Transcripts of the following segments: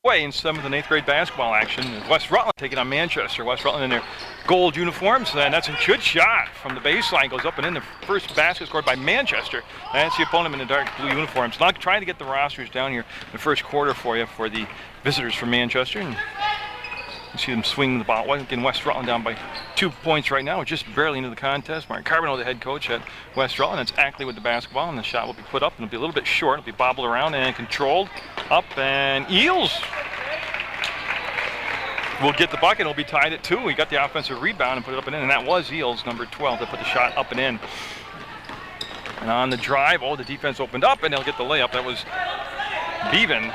Way in 7th and 8th grade basketball action. West Rutland taking on Manchester. West Rutland in their gold uniforms, and that's a good shot from the baseline. Goes up and in. The first basket scored by Manchester. That's the opponent in the dark blue uniforms. Now trying to get the rosters down here in the first quarter for you for the visitors from Manchester. And you see them swing the ball. Again, West Rutland down by 2 points right now. We're just barely into the contest. Mark Carbonell, the head coach at West Rutland. It's Ackley with the basketball, and the shot will be put up, and it'll be a little bit short. It'll be bobbled around and controlled. Up, and Eels will get the bucket. It'll be tied at 2. He got the offensive rebound and put it up and in, and that was Eels, number 12, that put the shot up and in. And on the drive, the defense opened up, and they'll get the layup. That was Bevan.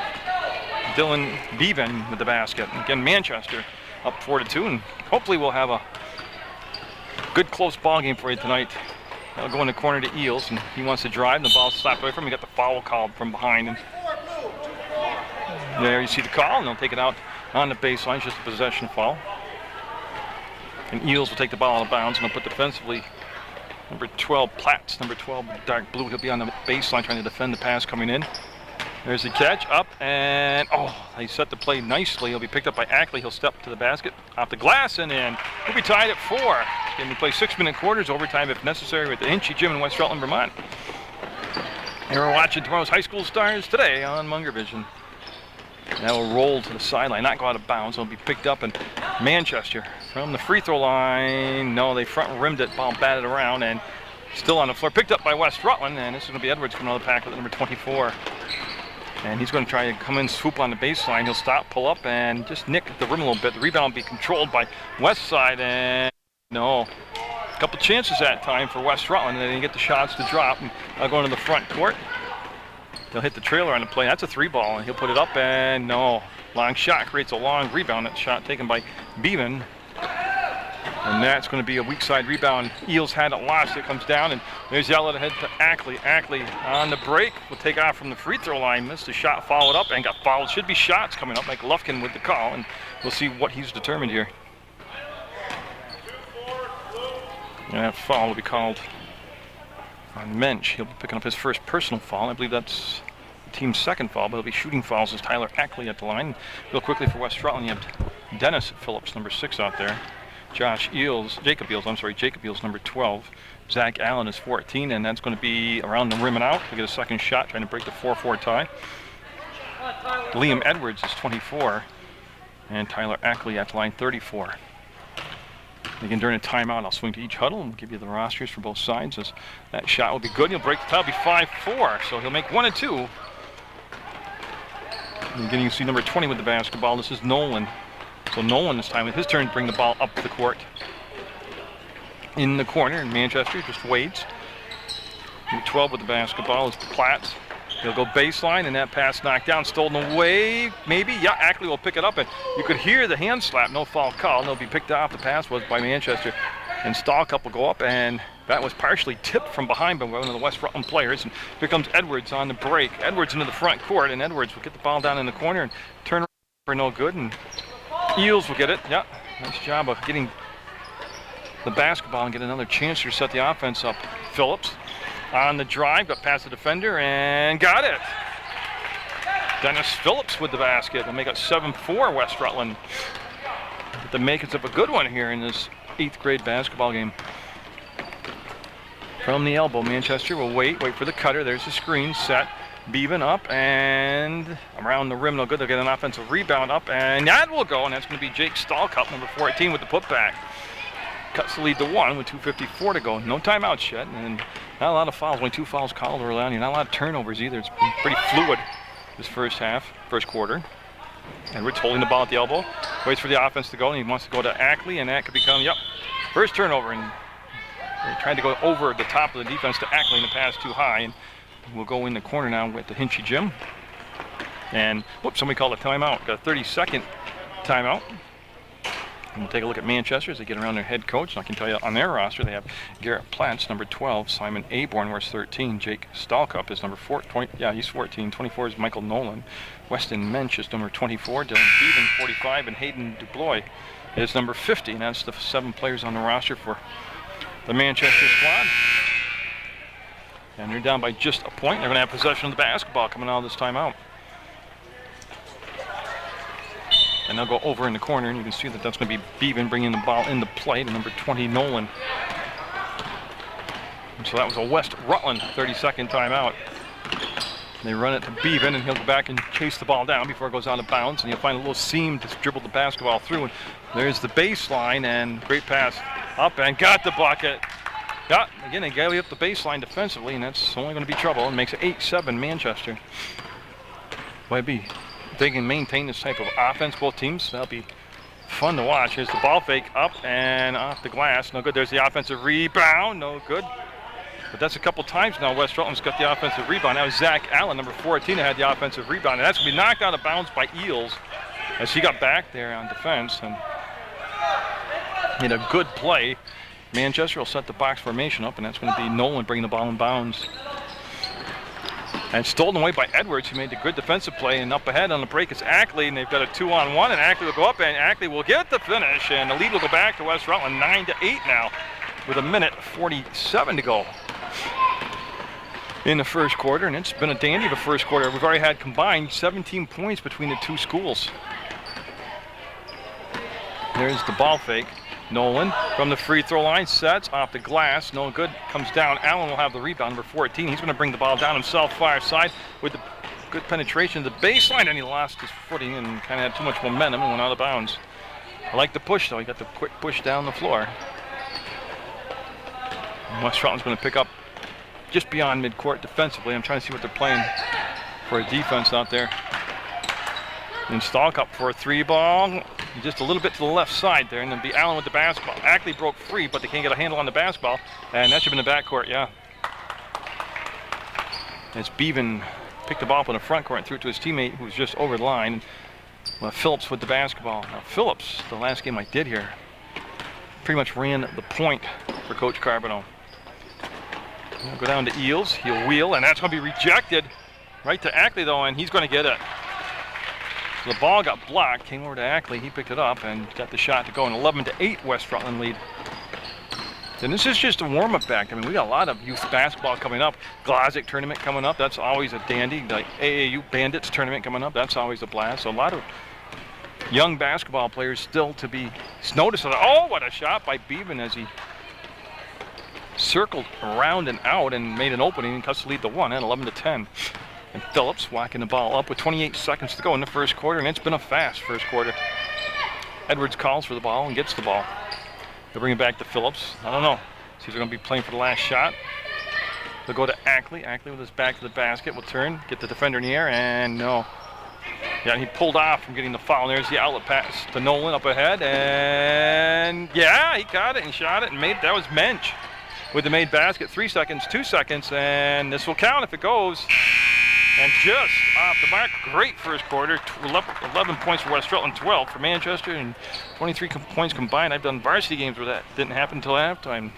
Dylan Bevan with the basket. Again, Manchester up 4-2, and hopefully we'll have a good close ball game for you tonight. They'll go in the corner to Eels, and he wants to drive, and the ball's slapped away from him. He got the foul called from behind, and there you see the call, and they'll take it out on the baseline. It's just a possession foul. And Eels will take the ball out of bounds, and they'll put defensively number 12, Platts, number 12, dark blue. He'll be on the baseline trying to defend the pass coming in. There's the catch, up, and he set the play nicely. He'll be picked up by Ackley. He'll step to the basket, off the glass, and in. He'll be tied at 4. Can we play 6-minute quarters, overtime if necessary, with the Hinchy Gym in West Rutland, Vermont. And we're watching tomorrow's high school stars today on Munger Vision. That will roll to the sideline, not go out of bounds. It'll be picked up, and Manchester from the free throw line. No, they front rimmed it, ball batted around, and still on the floor. Picked up by West Rutland, and this is going to be Edwards coming out of the pack with number 24. And he's going to try to come in, swoop on the baseline. He'll stop, pull up, and just nick the rim a little bit. The rebound will be controlled by West Side, and no. A couple chances that time for West Rutland, and they didn't get the shots to drop. And going to the front court. They'll hit the trailer on the play. That's a 3-ball, and he'll put it up, and no. Long shot creates a long rebound. That shot taken by Bevan. And that's going to be a weak side rebound. Eels had it lost. It comes down, and there's the outlet ahead to Ackley. Ackley on the break will take off from the free throw line. Missed the shot, followed up, and got fouled. Should be shots coming up. Mike Lufkin with the call, and we'll see what he's determined here. And that foul will be called on Mensch. He'll be picking up his first personal foul. I believe that's the team's second foul, but it'll be shooting fouls as Tyler Ackley at the line. Real quickly for West Rutland, you have Dennis Phillips, number 6 out there. Jacob Eels, number 12. Zach Allen is 14, and that's going to be around the rim and out. He'll get a second shot, trying to break the 4-4 tie. Liam Edwards is 24, and Tyler Ackley at the line, 34. Again, during a timeout, I'll swing to each huddle and give you the rosters for both sides. As that shot will be good, and he'll break the tie. It'll be 5-4, so he'll make 1 and 2. And again, you see number 20 with the basketball. This is Nolan. So Nolan this time, with his turn, to bring the ball up the court. In the corner, and Manchester just waits. Number 12 with the basketball is Platts. He'll go baseline, and that pass knocked down, stolen away, maybe. Yeah, Ackley will pick it up, and you could hear the hand slap. No foul call. They'll be picked off. The pass was by Manchester. And Stahlcup will go up, and that was partially tipped from behind by one of the West Rutland players. And here comes Edwards on the break. Edwards into the front court, and Edwards will get the ball down in the corner and turn around for no good. And Eels will get it. Yeah, nice job of getting the basketball and get another chance to set the offense up. Phillips on the drive, got past the defender and got it. Dennis Phillips with the basket. They'll make it 7-4 West Rutland. But the makings of a good one here in this 8th grade basketball game. From the elbow, Manchester will wait for the cutter. There's the screen set. Bevan up and around the rim. No good. They'll get an offensive rebound up, and that will go, and that's going to be Jake Stahlcup, number 14, with the putback. Cuts the lead to 1 with 2:54 to go. No timeouts yet, and not a lot of fouls. Only 2 fouls called early on. Not a lot of turnovers either. It's been pretty fluid this first quarter. Edwards holding the ball at the elbow. Waits for the offense to go, and he wants to go to Ackley, and that could become, first turnover. And they're trying to go over the top of the defense to Ackley, and the pass too high. And we'll go in the corner now with the Hinchy Gym. And, somebody called a timeout. Got a 30-second timeout. And we'll take a look at Manchester as they get around their head coach. And I can tell you on their roster, they have Garrett Platts, number 12. Simon Aborn wears 13. Jake Stahlcup is number 14. He's 14. 24 is Michael Nolan. Weston Mensch is number 24. Dylan Bevan, 45. And Hayden DuBlois is number 50. And that's the 7 players on the roster for the Manchester squad. And they're down by just a point. They're going to have possession of the basketball coming out of this timeout. And they'll go over in the corner, and you can see that that's going to be Bevan bringing the ball into play to number 20, Nolan. And so that was a West Rutland 30-second timeout. They run it to Bevan, and he'll go back and chase the ball down before it goes out of bounds. And you'll find a little seam to dribble the basketball through. And there's the baseline, and great pass up and got the bucket. Yeah, again, they galley up the baseline defensively, and that's only going to be trouble. And makes it 8-7 Manchester. Might be if they can maintain this type of offense, both teams, that'll be fun to watch. Here's the ball fake up and off the glass. No good. There's the offensive rebound. No good. But that's a couple times now West Rutland's got the offensive rebound. Now Zach Allen, number 14, had the offensive rebound. And that's going to be knocked out of bounds by Eels as he got back there on defense. And in a good play, Manchester will set the box formation up, and that's going to be Nolan bringing the ball in bounds. And stolen away by Edwards, who made the good defensive play. And up ahead on the break is Ackley, and they've got a 2-on-1, and Ackley will go up, and Ackley will get the finish. And the lead will go back to West Rutland, 9-8 now, with 1:47 to go in the first quarter. And it's been a dandy of a first quarter. We've already had combined 17 points between the two schools. There's the ball fake. Nolan from the free throw line, sets off the glass, no good, comes down. Allen will have the rebound, number 14. He's going to bring the ball down himself, far side, with the good penetration to the baseline, and he lost his footing and kind of had too much momentum and went out of bounds. I like the push, though. He got the quick push down the floor. West Rutland's going to pick up just beyond midcourt defensively. I'm trying to see what they're playing for a defense out there. And Stalkup for a 3-ball. Just a little bit to the left side there, and then be Allen with the basketball. Ackley broke free, but they can't get a handle on the basketball, and that should have been the backcourt, yeah. As Bevan picked the ball up in the front court and threw it to his teammate who was just over the line. Well, Phillips with the basketball. Now Phillips, the last game I did here, pretty much ran the point for Coach Carbonneau. He'll go down to Eels, he'll wheel, and that's going to be rejected right to Ackley, though, and he's going to get it. So the ball got blocked, came over to Ackley, he picked it up and got the shot to go, an 11-8 West Rutland lead. And this is just a warm-up back. I mean, we got a lot of youth basketball coming up. Glazic tournament coming up, that's always a dandy. The AAU Bandits tournament coming up, that's always a blast. So a lot of young basketball players still to be noticed. Oh, what a shot by Bevan as he circled around and out and made an opening and cuts the lead to 1 at 11-10. And Phillips whacking the ball up with 28 seconds to go in the first quarter, and it's been a fast first quarter. Edwards calls for the ball and gets the ball. They'll bring it back to Phillips. I don't know. See if they're going to be playing for the last shot. They'll go to Ackley. Ackley with his back to the basket will turn, get the defender in the air, and no. Yeah, he pulled off from getting the foul. There's the outlet pass to Nolan up ahead, and yeah, he caught it and shot it and made. That was Mensch with the made basket. 3 seconds, 2 seconds, and this will count if it goes. And just off the mark, great first quarter. 11 points for West Rutland, 12 for Manchester, and 23 points combined. I've done varsity games where that didn't happen until halftime.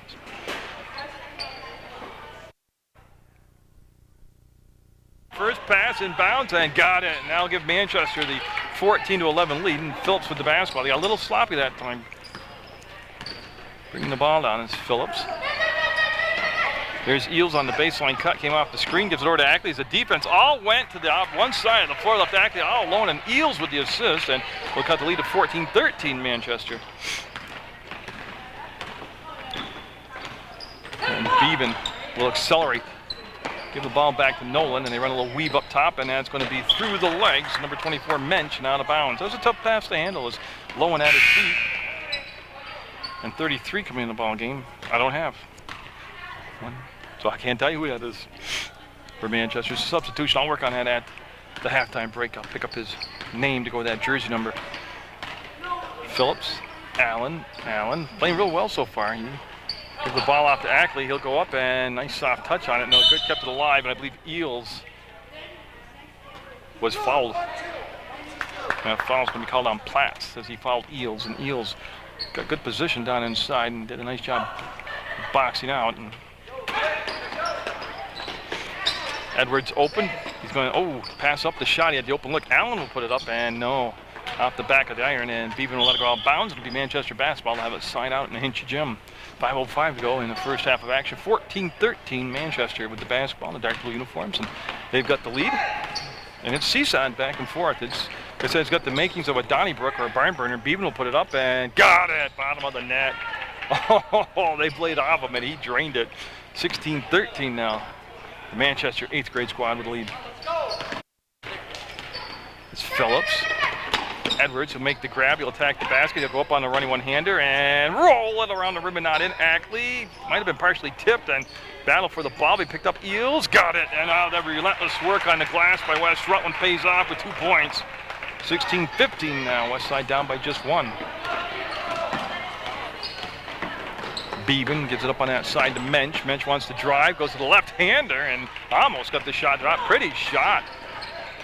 First pass in bounds and got it. Now give Manchester the 14-11 lead, and Phillips with the basketball. They got a little sloppy that time. Bringing the ball down is Phillips. There's Eels on the baseline cut, came off the screen, gives it over to Ackley. The defense all went to the one side of the floor, left Ackley all alone, and Eels with the assist, and will cut the lead to 14-13 Manchester. And Bevan will accelerate, give the ball back to Nolan, and they run a little weave up top, and that's going to be through the legs. Number 24, Mensch, and out of bounds. That was a tough pass to handle, as Lowen at his feet. And 33 coming in the ball game. I don't have one. So I can't tell you who that is for Manchester. Substitution, I'll work on that at the halftime break. I'll pick up his name to go with that jersey number. Phillips, Allen, playing real well so far. He gives the ball off to Ackley. He'll go up and nice soft touch on it. No good, kept it alive, and I believe Eels was fouled. And that foul's going to be called on Platts as he fouled Eels, and Eels got good position down inside and did a nice job boxing out. And Edwards open. He's going to, pass up the shot. He had the open look. Allen will put it up, and no, off the back of the iron, and Bevan will let it go out of bounds. It'll be Manchester basketball to have it side out in the Hinchy Gym. 5:05 to go in the first half of action. 14-13 Manchester with the basketball in the dark blue uniforms, and they've got the lead. And it's seesawed back and forth. It's I said it's got the makings of a Donnybrook or a barn burner. Beaven will put it up and got it, bottom of the net. Oh, they played off him and he drained it. 16-13 now. The Manchester 8th grade squad with the lead. It's Phillips. Edwards will make the grab. He'll attack the basket. He'll go up on the running one-hander and roll it around the rim and not in. Ackley might have been partially tipped and battle for the ball. He picked up Eels. Got it. And now that relentless work on the glass by West Rutland pays off with 2 points. 16-15 now. West Side down by just 1. Beaven gives it up on that side to Mensch. Mensch wants to drive. Goes to the left-hander and almost got the shot drop. Pretty shot.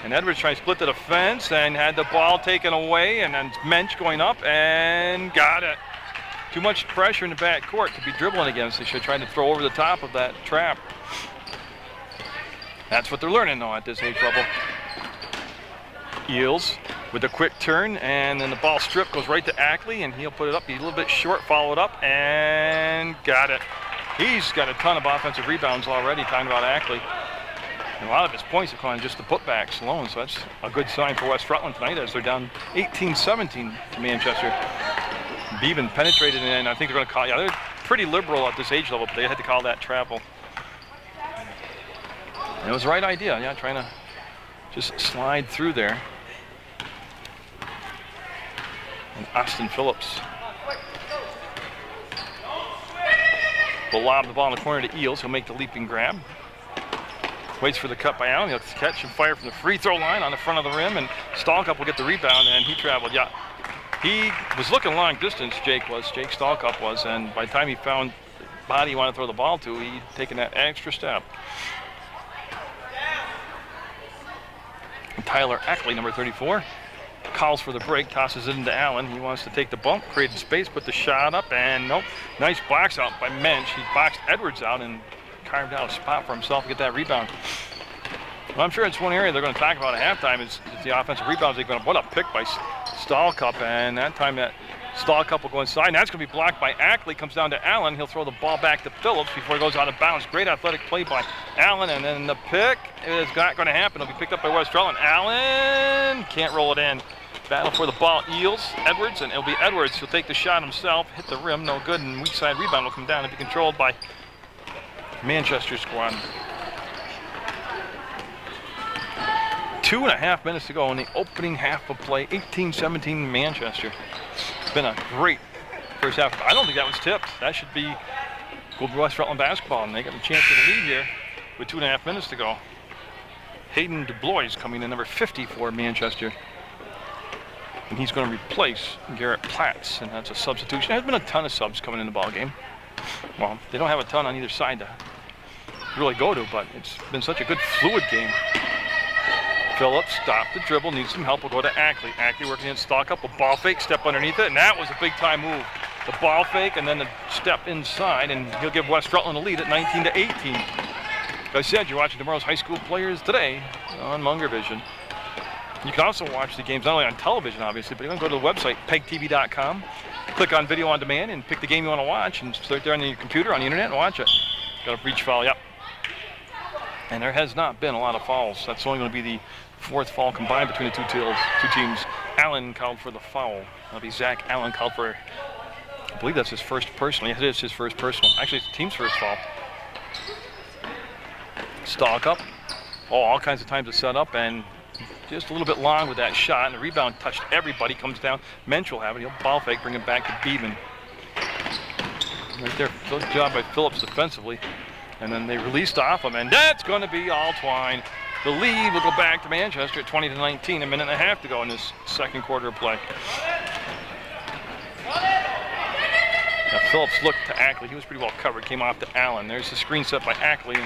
And Edwards trying to split the defense and had the ball taken away, and then Mensch going up and got it. Too much pressure in the back court to be dribbling against. They should try to throw over the top of that trap. That's what they're learning though at this age level. Eels with a quick turn, and then the ball strip goes right to Ackley, and he'll put it up. He's a little bit short, followed up, and got it. He's got a ton of offensive rebounds already, talking about Ackley. And a lot of his points are calling just the putbacks alone, so that's a good sign for West Rutland tonight as they're down 18-17 to Manchester. Beaven penetrated, and I think they're going to call, yeah, they're pretty liberal at this age level, but they had to call that travel. And it was the right idea, yeah, trying to just slide through there. And Austin Phillips will lob the ball in the corner to Eels. He'll make the leaping grab. Waits for the cut by Allen. He'll catch and fire from the free throw line on the front of the rim, and Stallcup will get the rebound, and he traveled. Yeah, he was looking long distance, Jake Stallcup was, and by the time he found the body he wanted to throw the ball to, he'd taken that extra step. And Tyler Ackley, number 34, calls for the break, tosses it into Allen. He wants to take the bump, created space, put the shot up, and nope. Nice box out by Mensch. He boxed Edwards out and carved out a spot for himself to get that rebound. Well, I'm sure it's one area they're going to talk about at halftime is the offensive rebounds they've been up. What a pick by Stallcup, and that time that Stallcup will go inside, and that's going to be blocked by Ackley. Comes down to Allen. He'll throw the ball back to Phillips before he goes out of bounds. Great athletic play by Allen, and then the pick is not going to happen. It'll be picked up by West Rutland. Allen can't roll it in. Battle for the ball, Eels, Edwards, and it'll be Edwards. He'll take the shot himself, hit the rim, no good, and weak side rebound will come down and be controlled by Manchester squad. 2.5 minutes to go in the opening half of play. 18-17 Manchester. It's been a great first half. I don't think that was tipped. That should be good West Rutland basketball, and they got a chance to the lead here with 2.5 minutes to go. Hayden DuBois coming in, number 50 for Manchester. And he's going to replace Garrett Platts, and that's a substitution. There's been a ton of subs coming in the ball game. Well, they don't have a ton on either side to really go to, but it's been such a good fluid game. Phillips stopped the dribble, needs some help. We'll go to Ackley. Ackley working in Stallcup, a ball fake, step underneath it, and that was a big time move. The ball fake and then the step inside, and he'll give West Rutland a lead at 19-18. Like I said, you're watching tomorrow's high school players today on Munger Vision. You can also watch the games not only on television, obviously, but you can go to the website, PEGTV.com, click on video on demand, and pick the game you want to watch, and start there on your computer, on the internet, and watch it. Got a breach foul, yep. And there has not been a lot of fouls. That's only going to be the 4th foul combined between the two teams. Allen called for the foul. That'll be Zach Allen called for, I believe that's his first personal. Yes, it is his first personal. Actually, it's the team's first foul. Stallcup. Oh, all kinds of times to set up, and just a little bit long with that shot, and the rebound touched everybody. Comes down. Mensch will have it. He'll ball fake, bring it back to Beaven. Right there, good job by Phillips defensively. And then they released off him, and that's going to be all Twine. The lead will go back to Manchester at 20-19, a minute and a half to go in this second quarter of play. Now Phillips looked to Ackley. He was pretty well covered, came off to Allen. There's the screen set by Ackley.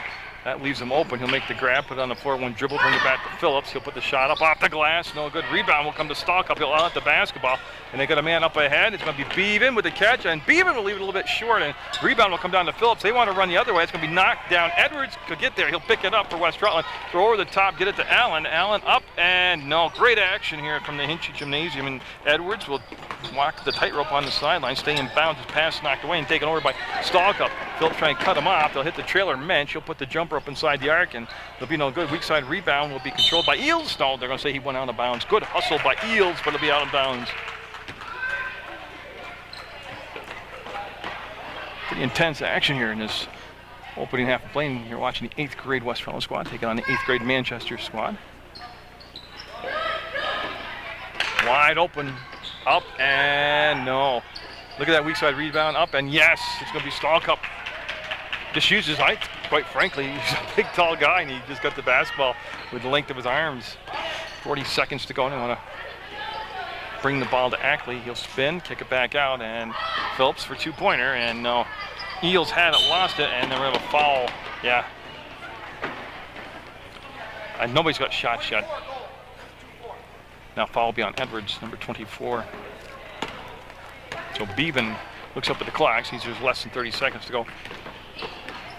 That leaves him open. He'll make the grab, put it on the floor, one dribble, bring it back to Phillips. He'll put the shot up off the glass. No good. Rebound will come to Stallcup. He'll out the basketball. And they got a man up ahead. It's going to be Beaven with the catch. And Beaven will leave it a little bit short. And rebound will come down to Phillips. They want to run the other way. It's going to be knocked down. Edwards could get there. He'll pick it up for West Rutland. Throw over the top, get it to Allen. Allen up, and no. Great action here from the Hinchy Gymnasium. And Edwards will walk the tightrope on the sideline, staying in bounds. His pass knocked away and taken over by Stalkup. Phillips trying to cut him off. They'll hit the trailer mensch. He'll put the jumper up inside the arc, and there'll be no good. Weak side rebound will be controlled by Eels. No, they're going to say he went out of bounds. Good hustle by Eels, but it'll be out of bounds. Pretty intense action here in this opening half of play. You're watching the 8th grade West Rutland squad taking on the 8th grade Manchester squad. Wide open, up and no. Look at that weak side rebound, up and yes, it's going to be Stalkup. Just uses height, quite frankly. He's a big, tall guy, and he just got the basketball with the length of his arms. 40 seconds to go, and I want to bring the ball to Ackley. He'll spin, kick it back out, and Phillips for two-pointer, and no. Eels had it, lost it, and then we have a foul. Yeah. And nobody's got shots yet. Now foul will be on Edwards, number 24. So Bevan looks up at the clock. Sees there's less than 30 seconds to go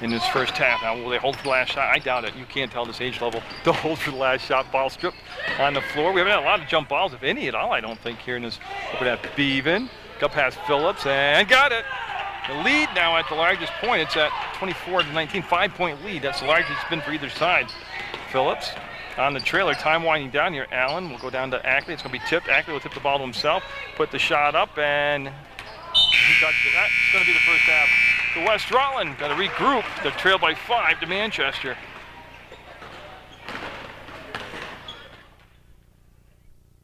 in this first half. Now will they hold for the last shot? I doubt it. You can't tell this age level. They'll hold for the last shot. Ball stripped on the floor. We haven't had a lot of jump balls, if any at all, I don't think, here in this. Look at that. Bevan got past Phillips and got it. The lead now at the largest point. It's at 24-19, 5-point lead. That's the largest it's been for either side. Phillips on the trailer, time winding down here. Allen will go down to Ackley. It's going to be tipped. Ackley will tip the ball to himself, put the shot up, and he touched it. That's going to be the first half. The West Rutland got to regroup. They're trailed by 5 to Manchester.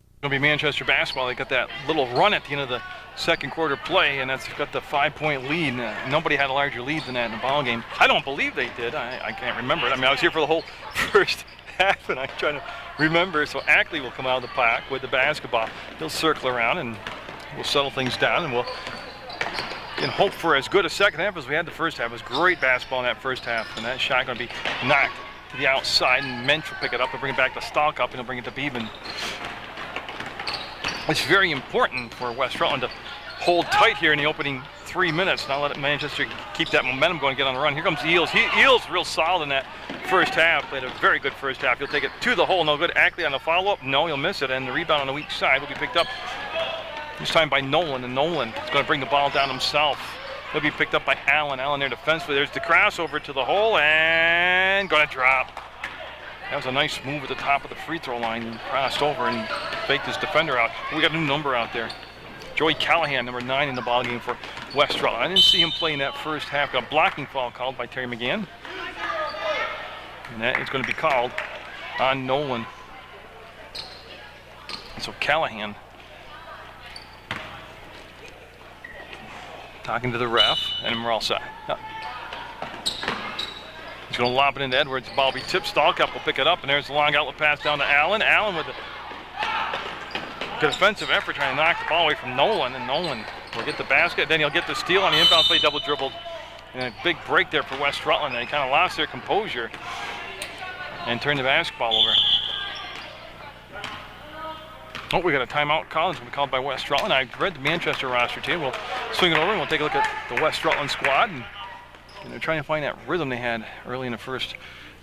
It's going to be Manchester basketball. They got that little run at the end of the second quarter play, and that's got the 5-point lead. Nobody had a larger lead than that in the ball game. I don't believe they did. I can't remember it. I mean, I was here for the whole first half, and I'm trying to remember. So Ackley will come out of the pack with the basketball. He'll circle around, and we'll settle things down, and we'll hope for as good a second half as we had the first half. It was great basketball in that first half, and that shot going to be knocked to the outside, and Mensch will pick it up and bring it back to Stalkup, and he'll bring it to Bevan. It's very important for West Rutland to hold tight here in the opening 3 minutes. Now let Manchester keep that momentum going, get on the run. Here comes Eels. Eels real solid in that first half. Played a very good first half. He'll take it to the hole. No good. Ackley on the follow-up. No, he'll miss it. And the rebound on the weak side will be picked up this time by Nolan. And Nolan is going to bring the ball down himself. He'll be picked up by Allen. Allen there defensively. There's the crossover to the hole and going to drop. That was a nice move at the top of the free throw line. He crossed over and faked his defender out. We got a new number out there. Joey Callahan, number 9 in the ball game for West Rutland. I didn't see him play in that first half. Got a blocking foul called by Terry McGann. And that is going to be called on Nolan. And so Callahan talking to the ref, and we're all set. Yep. He's going to lob it into Edwards. The ball will be tipped. Stalkup will pick it up, and there's the long outlet pass down to Allen. Allen with a good offensive effort trying to knock the ball away from Nolan, and Nolan will get the basket. Then he'll get the steal on the inbound play, double dribbled. And a big break there for West Rutland. They kind of lost their composure and turned the basketball over. Oh, we got a timeout call. It's going to be called by West Rutland. I read the Manchester roster too. We'll swing it over and we'll take a look at the West Rutland squad. And they're trying to find that rhythm they had early in the first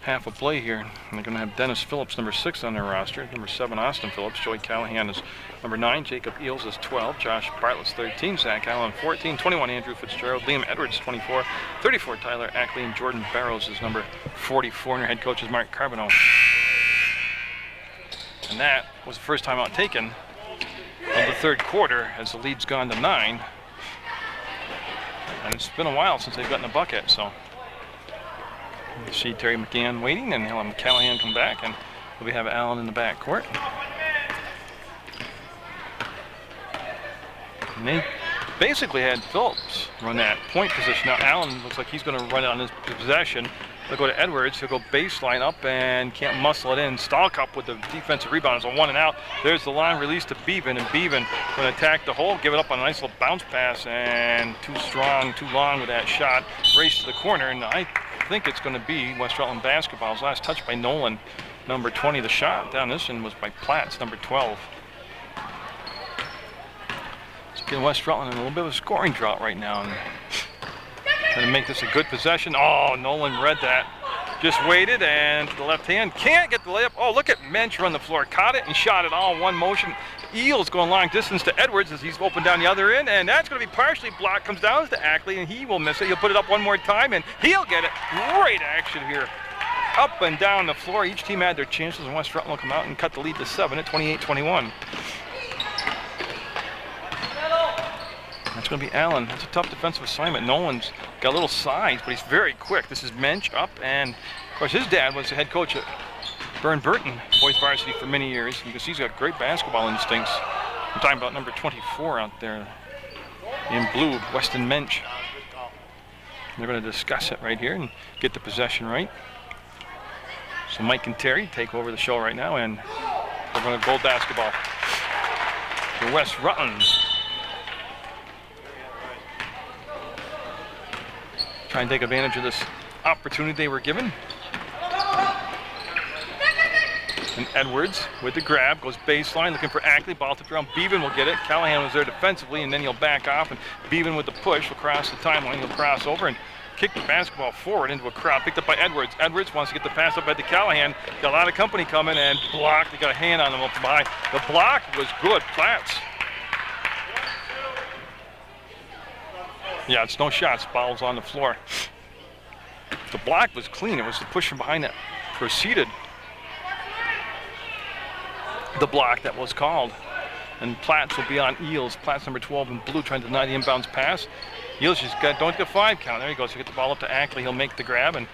half of play here. And they're going to have Dennis Phillips, number 6 on their roster. Number 7, Austin Phillips. Joey Callahan is number 9. Jacob Eels is 12. Josh Bartlett's 13. Zach Allen 14. 21, Andrew Fitzgerald. Liam Edwards 24. 34, Tyler Ackley. And Jordan Barrows is number 44. And their head coach is Mark Carbonneau. And that was the first time out taken of the third quarter as the lead's gone to 9. And it's been a while since they've gotten a bucket, so you see Terry McGann waiting, and he'll have Callahan come back, and we'll have Allen in the back court. And they basically had Phillips run that point position. Now Allen looks like he's going to run it on his possession. They'll go to Edwards. He'll go baseline up and can't muscle it in. Stalkup with the defensive rebound. It's a 1 and out. There's the line release to Bevan, and Bevan going to attack the hole, give it up on a nice little bounce pass, and too strong, too long with that shot. Race to the corner, and I think it's going to be West Rutland basketball's last touch by Nolan, number 20. The shot down this one was by Platts, number 12. So again, West Rutland in a little bit of a scoring drought right now. And trying to make this a good possession. Oh, Nolan read that. Just waited, and to the left hand, can't get the layup. Oh, look at Mensch run the floor, caught it and shot it all in one motion. Eels going long distance to Edwards as he's open down the other end, and that's going to be partially blocked. Comes down to Ackley, and he will miss it. He'll put it up one more time, and he'll get it. Great action here. Up and down the floor. Each team had their chances, and West Rutland will come out and cut the lead to 7 at 28-21. That's going to be Allen. That's a tough defensive assignment. Nolan's got a little size, but he's very quick. This is Mensch up, and of course his dad was the head coach at Burn Burton boys varsity for many years. You can see he's got great basketball instincts. I'm talking about number 24 out there in blue, Weston Mensch. They're going to discuss it right here and get the possession right. So Mike and Terry take over the show right now, and we're going to gold basketball for West Rutland. Try and take advantage of this opportunity they were given. And Edwards with the grab, goes baseline, looking for Ackley, ball tipped around. Bevan will get it. Callahan was there defensively, and then he'll back off, and Bevan with the push will cross the timeline. He'll cross over and kick the basketball forward into a crowd. Picked up by Edwards. Edwards wants to get the pass up by the Callahan. Got a lot of company coming, and blocked. They got a hand on him up from behind. The block was good. Platts. Yeah, it's no shots. Ball's on the floor. The block was clean. It was the push from behind that preceded the block that was called. And Platts will be on Eels. Platts number 12 in blue trying to deny the inbounds pass. Eels just don't get 5 count. There he goes. He'll get the ball up to Ackley. He'll make the grab, and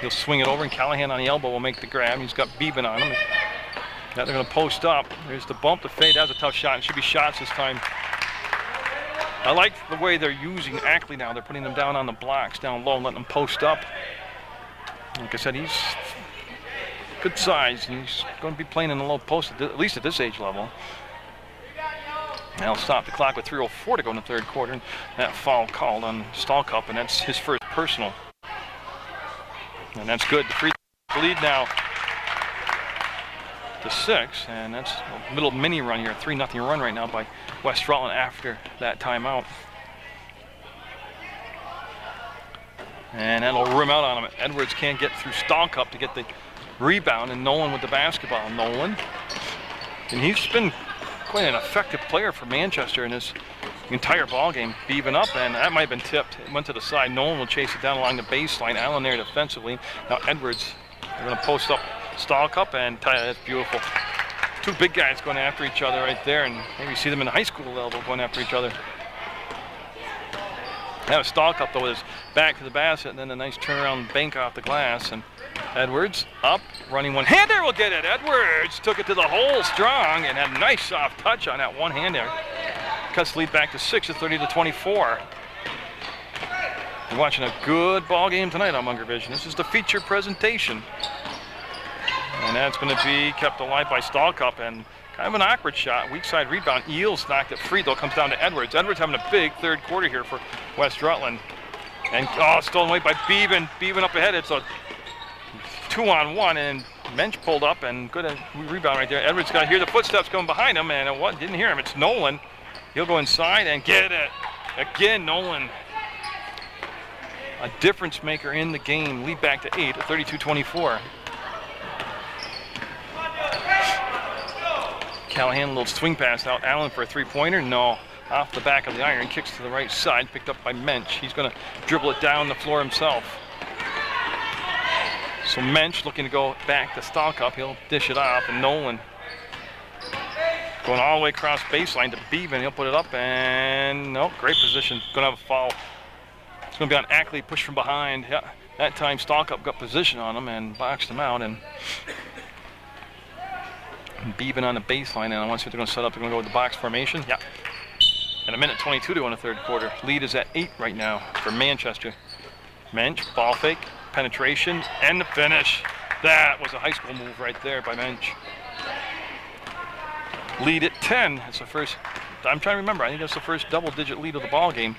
he'll swing it over, and Callahan on the elbow will make the grab. He's got Bevan on him. Now they're going to post up. There's the bump, the fade. That was a tough shot. It should be shots this time. I like the way they're using Ackley now. They're putting them down on the blocks, down low, and letting them post up. Like I said, he's good size. He's going to be playing in the low post, at least at this age level. Now stop the clock with 3:04 to go in the third quarter. And that foul called on Stallcup, and that's his first personal. And that's good. The free lead now to 6, and that's a little mini run here, 3-0 run right now by West Rutland after that timeout. And that'll rim out on him. Edwards can't get through Stallcup to get the rebound, and Nolan with the basketball. Nolan, and he's been quite an effective player for Manchester in this entire ball game. Bevan up, and that might have been tipped. It went to the side. Nolan will chase it down along the baseline. Allen there defensively. Now Edwards, they're going to post up Stallcup, and that's beautiful. 2 big guys going after each other right there, and maybe you see them in the high school level going after each other. That was Stallcup though, with his back to the basket, and then a nice turnaround bank off the glass. And Edwards up, running one-hander will get it. Edwards took it to the hole strong, and had a nice soft touch on that one-hander. Cuts the lead back to 6 at 30-24. You're watching a good ball game tonight on Munger Vision. This is the feature presentation. And that's going to be kept alive by Stallcup, and kind of an awkward shot. Weak side rebound. Eels knocked it free, though. Comes down to Edwards. Edwards having a big third quarter here for West Rutland. And stolen away by Bevan. Bevan up ahead. It's a 2-on-1, and Mensch pulled up, and good rebound right there. Edwards got to hear the footsteps coming behind him, and didn't hear him. It's Nolan. He'll go inside and get it. Again, Nolan. A difference maker in the game. Lead back to 8 at 32-24. Callahan, a little swing pass out. Allen for a 3-pointer. No. Off the back of the iron. Kicks to the right side. Picked up by Mensch. He's going to dribble it down the floor himself. So Mensch looking to go back to Stallcup. He'll dish it off. And Nolan going all the way across baseline to Bevan. He'll put it up. And no, great position. Going to have a foul. It's going to be on Ackley. Push from behind. Yeah, that time Stallcup got position on him and boxed him out. And Bevan on the baseline, and I want to see what they're going to set up. They're going to go with the box formation. Yeah. And 1:22 to go in the third quarter. Lead is at 8 right now for Manchester. Mensch, ball fake, penetration, and the finish. That was a high school move right there by Mensch. Lead at 10. It's the first, I'm trying to remember, I think that's the first double-digit lead of the ball game.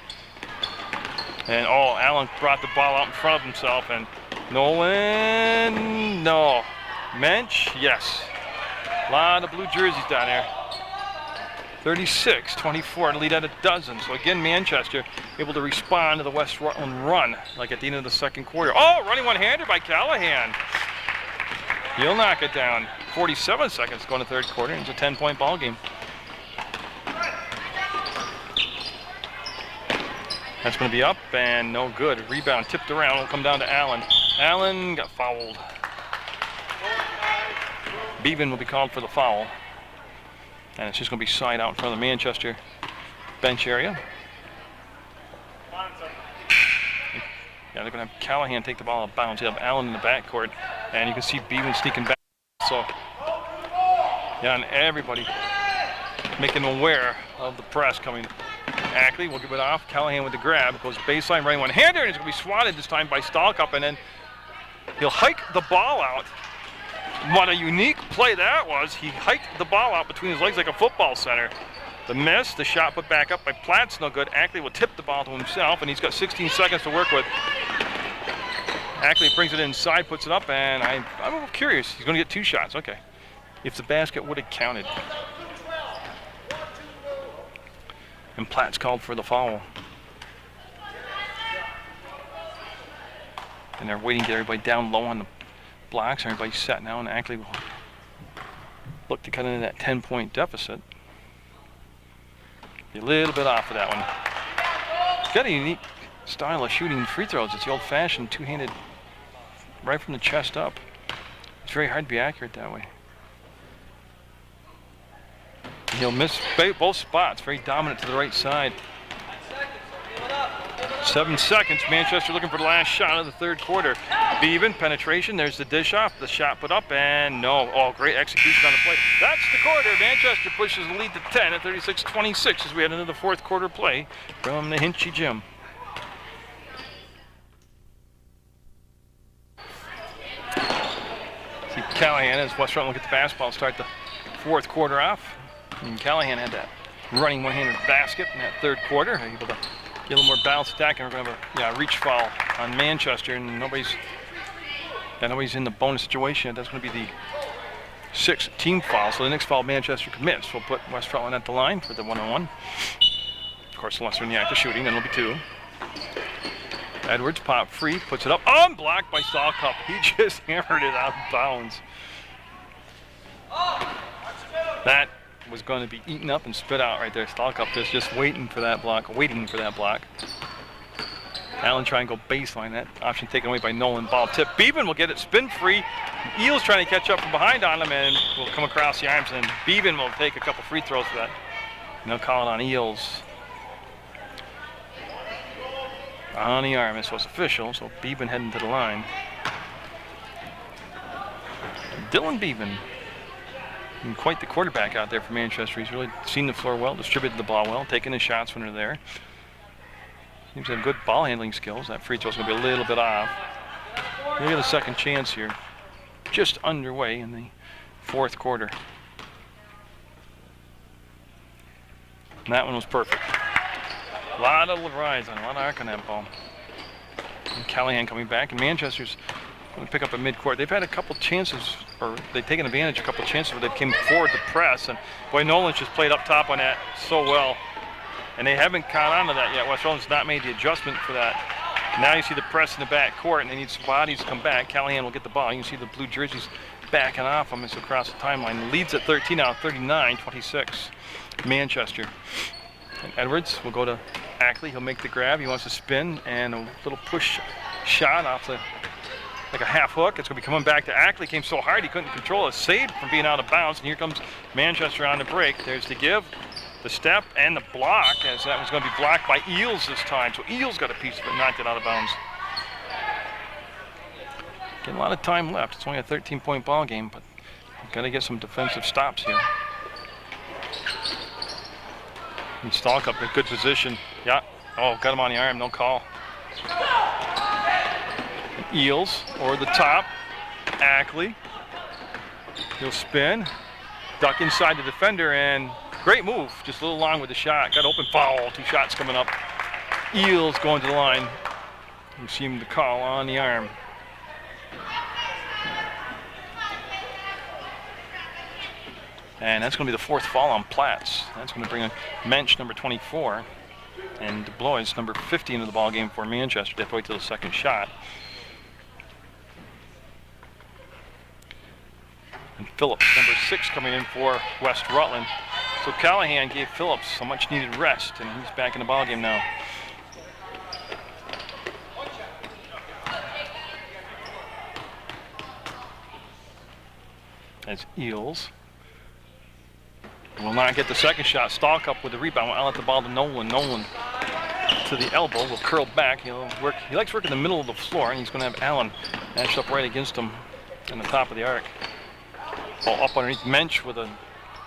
And Allen brought the ball out in front of himself, and Nolan, no. Mensch, yes. A lot of blue jerseys down there. 36-24 to lead at a dozen. So again, Manchester able to respond to the West Rutland run, like at the end of the second quarter. Oh, running one-hander by Callahan. He'll knock it down. 47 seconds going to third quarter, and it's a 10-point ball game. That's going to be up and no good. Rebound tipped around. Will come down to Allen. Allen got fouled. Bevan will be called for the foul. And it's just going to be side out in front of the Manchester bench area. Yeah, they're going to have Callahan take the ball out of bounds. They have Allen in the backcourt. And you can see Bevan sneaking back. So, yeah, and everybody making them aware of the press coming. Ackley will give it off. Callahan with the grab. Goes baseline, right one-hander, and it's going to be swatted this time by Stalkup. And then he'll hike the ball out. What a unique play that was. He hiked the ball out between his legs like a football center. The miss, the shot put back up by Platt's no good. Ackley will tip the ball to himself, and he's got 16 seconds to work with. Ackley brings it inside, puts it up, and I'm a little curious. He's going to get 2 shots. Okay. If the basket would have counted. And Platt's called for the foul. And they're waiting to get everybody down low on the blocks. Everybody's set now, and Ackley will look to cut into that 10-point deficit. Be a little bit off of that one. He's got a unique style of shooting free throws. It's the old-fashioned two-handed, right from the chest up. It's very hard to be accurate that way. He'll miss both spots. Very dominant to the right side. 7 seconds. Manchester looking for the last shot of the third quarter. Bevan, penetration. There's the dish off. The shot put up, and no. Oh, great execution on the play. That's the quarter. Manchester pushes the lead to 10 at 36-26 as we head into the fourth quarter play from the Hinchy Gym. See Callahan as West Rutland will get the basketball and start the fourth quarter off. And Callahan had that running one-handed basket in that third quarter. Able to get a little more balanced attack, and we're going to have a reach foul on Manchester, and nobody's in the bonus situation. That's going to be the 6th team foul. So the next foul Manchester commits will put West Rutland at the line for the 1-on-1. Of course, unless they're in the act of shooting, then it'll be 2. Edwards pop free, puts it up, unblocked by Stalkup. He just hammered it out of bounds. That was going to be eaten up and spit out right there. Stalkup is just waiting for that block. Allen trying to go baseline. That option taken away by Nolan. Ball tip. Bevan will get it spin free. Eels trying to catch up from behind on him and will come across the arms, and Bevan will take a couple free throws for that. And they'll call it on Eels. On the arm. This was official, so Bevan heading to the line. Dylan Bevan. And quite the quarterback out there for Manchester. He's really seen the floor well, distributed the ball well, taking his shots when they're there. Seems to have good ball handling skills. That free throw's going to be a little bit off. We'll get a second chance here. Just underway in the fourth quarter. And that one was perfect. A lot of rides on, a lot of arc on that ball. And Callahan coming back, and Manchester's going to pick up a midcourt. They've had a couple chances, or they've taken advantage of a couple chances where they came forward to press, and boy, Nolan's just played up top on that so well. And they haven't caught on to that yet. West Rutland's not made the adjustment for that. Now you see the press in the back court, and they need some bodies to come back. Callahan will get the ball. You can see the blue jerseys backing off him as across the timeline. Leads at 13 now, 39-26, Manchester. And Edwards will go to Ackley. He'll make the grab. He wants to spin, and a little push shot off the, like a half hook. It's going to be coming back to Ackley. Came so hard he couldn't control it. Saved from being out of bounds, and here comes Manchester on the break. There's the give, the step, and the block, as that was going to be blocked by Eels this time. So Eels got a piece of it, knocked it out of bounds. Getting a lot of time left. It's only a 13-point ball game, but we've got to get some defensive stops here. And Stalkup in good position. Yeah. Oh, got him on the arm. No call. And Eels over the top. Ackley. He'll spin. Duck inside the defender, and great move. Just a little long with the shot. Got open foul. 2 shots coming up. Eels going to the line. You see him to call on the arm. And that's going to be the 4th foul on Platts. That's going to bring a Mensch, number 24, and DeBlois, number 50, into the ball game for Manchester. They have to wait till the second shot. And Phillips, number 6, coming in for West Rutland. So Callahan gave Phillips a much-needed rest, and he's back in the ball game now. As Eels will not get the second shot. Stalkup with the rebound. I'll let the ball to Nolan. Nolan to the elbow. Will curl back. He'll work. He likes working in the middle of the floor, and he's going to have Allen matched up right against him on the top of the arc. Ball up underneath Mensch with a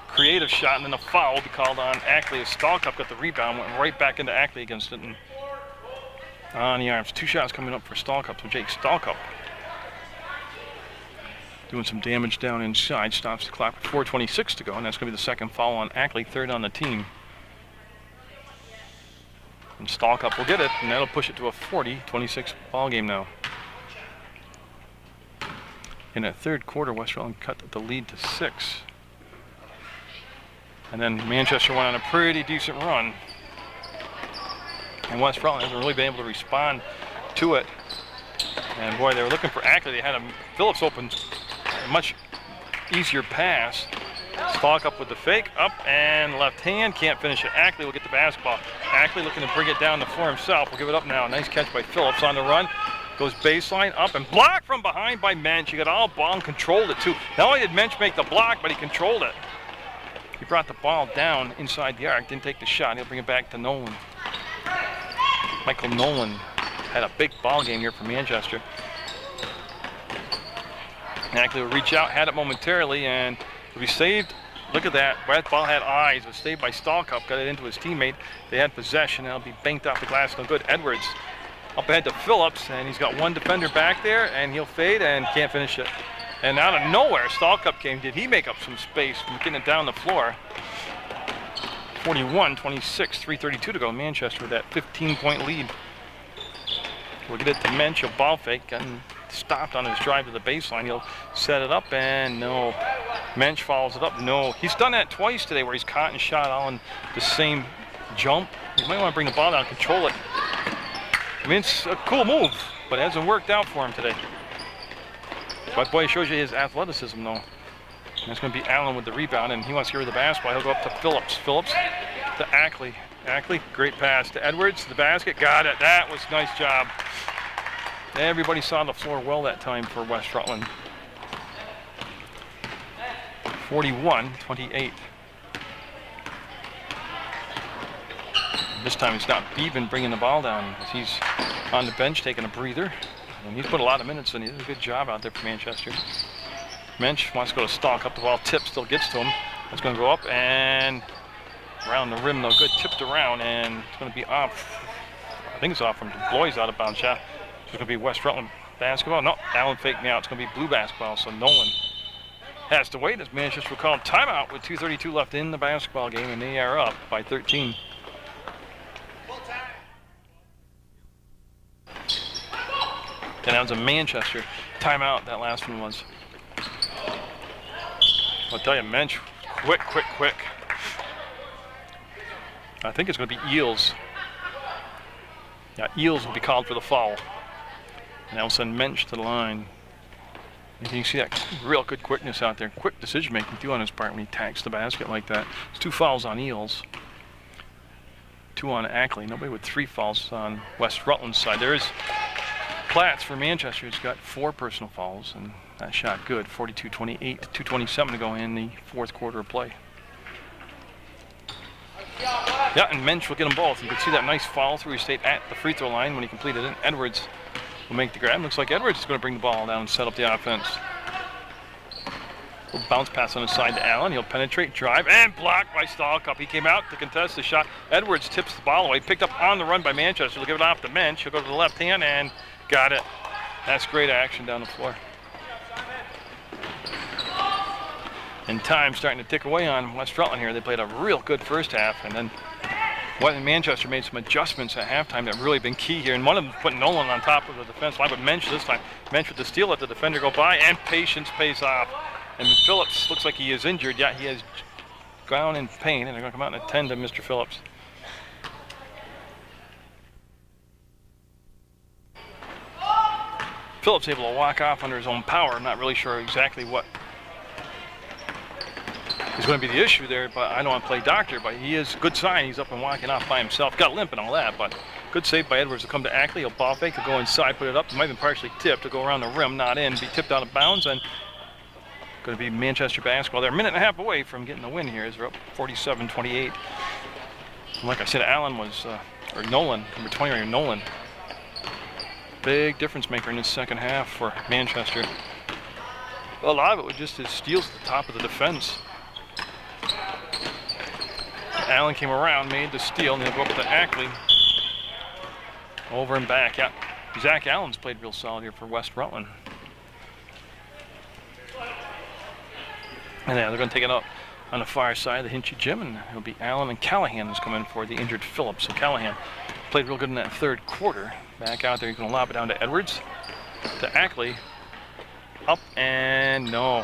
creative shot, and then a foul will be called on Ackley as Stalkup got the rebound, went right back into Ackley against it, and on the arms. 2 shots coming up for Stalkup. So Jake Stalkup doing some damage down inside. Stops the clock with 4:26 to go, and that's going to be the second foul on Ackley, 3rd on the team. And Stalkup will get it, and that'll push it to a 40-26 ball game now. In that 3rd quarter, West Rutland cut the lead to 6. And then Manchester went on a pretty decent run. And West Rutland hasn't really been able to respond to it. And boy, they were looking for Ackley. They had Phillips open a much easier pass. Stalkup with the fake, up and left hand, can't finish it. Ackley will get the basketball. Ackley looking to bring it down the floor himself. Will give it up now. Nice catch by Phillips on the run. Goes baseline, up and blocked from behind by Mensch. He got all ball and controlled it too. Not only did Mensch make the block, but he controlled it. He brought the ball down inside the arc, didn't take the shot. He'll bring it back to Nolan. Michael Nolan had a big ball game here for Manchester. Ackley will reach out, had it momentarily, and will be saved. Look at that. That ball had eyes. It was saved by Stalkup, got it into his teammate. They had possession, and it'll be banked off the glass. No good. Edwards up ahead to Phillips, and he's got one defender back there, and he'll fade and can't finish it. And out of nowhere, Stalkup came. Did he make up some space from getting it down the floor? 41-26, 3:32 to go. Manchester with that 15-point lead. We'll get it to Mensch, a ball fake, and stopped on his drive to the baseline. He'll set it up, and no. Mensch follows it up. No. He's done that twice today where he's caught and shot all in the same jump. You might want to bring the ball down and control it. I mean, it's a cool move, but it hasn't worked out for him today. But boy, it shows you his athleticism, though. And that's going to be Allen with the rebound, and he wants to get rid of the basketball. He'll go up to Phillips. Phillips to Ackley. Ackley, great pass to Edwards, to the basket. Got it. That was a nice job. Everybody saw the floor well that time for West Rutland. 41-28. This time it's not Beeben bringing the ball down. He's on the bench taking a breather. And he's put a lot of minutes in. He did a good job out there for Manchester. Mensch wants to go to Stalkup. The ball tips, still gets to him. It's going to go up and around the rim, no good. Tipped around, and it's going to be off. I think it's off from DeBlois out of bounds shot. It's going to be West Rutland basketball. No, Allen faked me out. It's going to be blue basketball, so Nolan has to wait as Manchester will call timeout with 2:32 left in the basketball game, and they are up by 13. And that was a Manchester timeout, that last one was. I'll tell you, Mensch, quick. I think it's going to be Eels. Yeah, Eels will be called for the foul. And that will send Mensch to the line. And you can see that real good quickness out there. Quick decision making too on his part when he tacks the basket like that. It's 2 fouls on Eels. 2 on Ackley. Nobody with 3 fouls on West Rutland's side. There is Platts for Manchester. He's got 4 personal fouls, and that shot good. 42-28, 2:27 to go in the 4th quarter of play. Yeah, and Mensch will get them both. You can see that nice follow through. He stayed at the free throw line when he completed it. Edwards will make the grab. Looks like Edwards is going to bring the ball down and set up the offense. Little bounce pass on his side to Allen. He'll penetrate, drive, and blocked by Stalkup. He came out to contest the shot. Edwards tips the ball away. Picked up on the run by Manchester. He'll give it off to Mensch. He'll go to the left hand and got it. That's great action down the floor. And time starting to tick away on West Rutland here. They played a real good first half, and then Manchester made some adjustments at halftime that really been key here. And one of them put Nolan on top of the defense line, but Mensch this time. Mensch with the steal, let the defender go by, and patience pays off. And Phillips looks like he is injured. Yeah, he has down in pain, and they're going to come out and attend to Mr. Phillips. Phillips able to walk off under his own power. I'm not really sure exactly what is going to be the issue there, but I don't want to play doctor, but he is good sign. He's up and walking off by himself. Got limp and all that, but good save by Edwards to come to Ackley. He'll ball fake, he'll go inside, put it up. It might have been partially tipped to go around the rim, not in, be tipped out of bounds, and going to be Manchester basketball. They're a minute and a half away from getting the win here as they're up 47-28. Like I said, Allen was, or Nolan, number 20 right here, Nolan. Big difference maker in this second half for Manchester. A lot of it was just his steals at the top of the defense. Allen came around, made the steal, and they'll go up to Ackley. Over and back. Yeah, Zach Allen's played real solid here for West Rutland. And yeah, they're going to take it up on the far side of the Hinchy gym, and it'll be Allen and Callahan who's coming in for the injured Phillips. So Callahan played real good in that third quarter. Back out there, he's going to lob it down to Edwards. To Ackley. Up and no.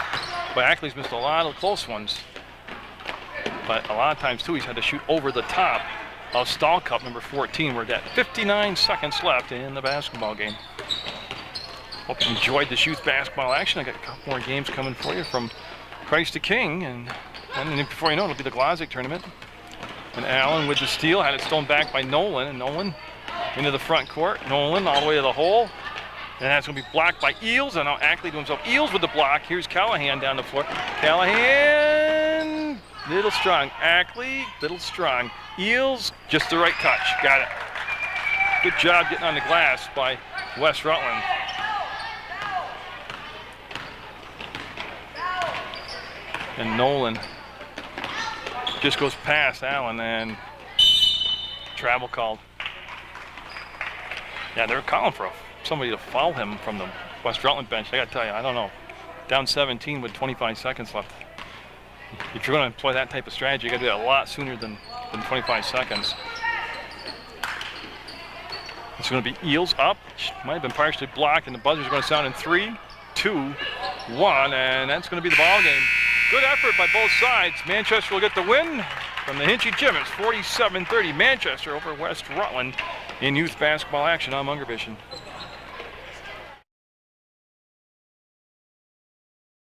But Ackley's missed a lot of close ones. But a lot of times, too, he's had to shoot over the top of Stahl Cup number 14. We're at 59 seconds left in the basketball game. Hope you enjoyed this youth basketball action. I got a couple more games coming for you from Christ the King. And before you know it, it'll be the Glazic tournament. And Allen with the steal, had it stolen back by Nolan. And Nolan into the front court. Nolan all the way to the hole. And that's going to be blocked by Eels. And now Ackley to himself. Eels with the block. Here's Callahan down the floor. Callahan, little strong. Ackley, little strong. Eels, just the right touch. Got it. Good job getting on the glass by West Rutland. And Nolan just goes past Allen, and travel called. Yeah, they were calling for somebody to foul him from the West Rutland bench. I got to tell you, I don't know. Down 17 with 25 seconds left. If you're going to employ that type of strategy, you got to do that a lot sooner than 25 seconds. It's going to be Eels up. Might have been partially blocked, and the buzzer's going to sound in 3, 2, 1, and that's going to be the ball game. Good effort by both sides. Manchester will get the win from the Hinchy Gym. It's 47-30 Manchester over West Rutland in youth basketball action on Munger Vision.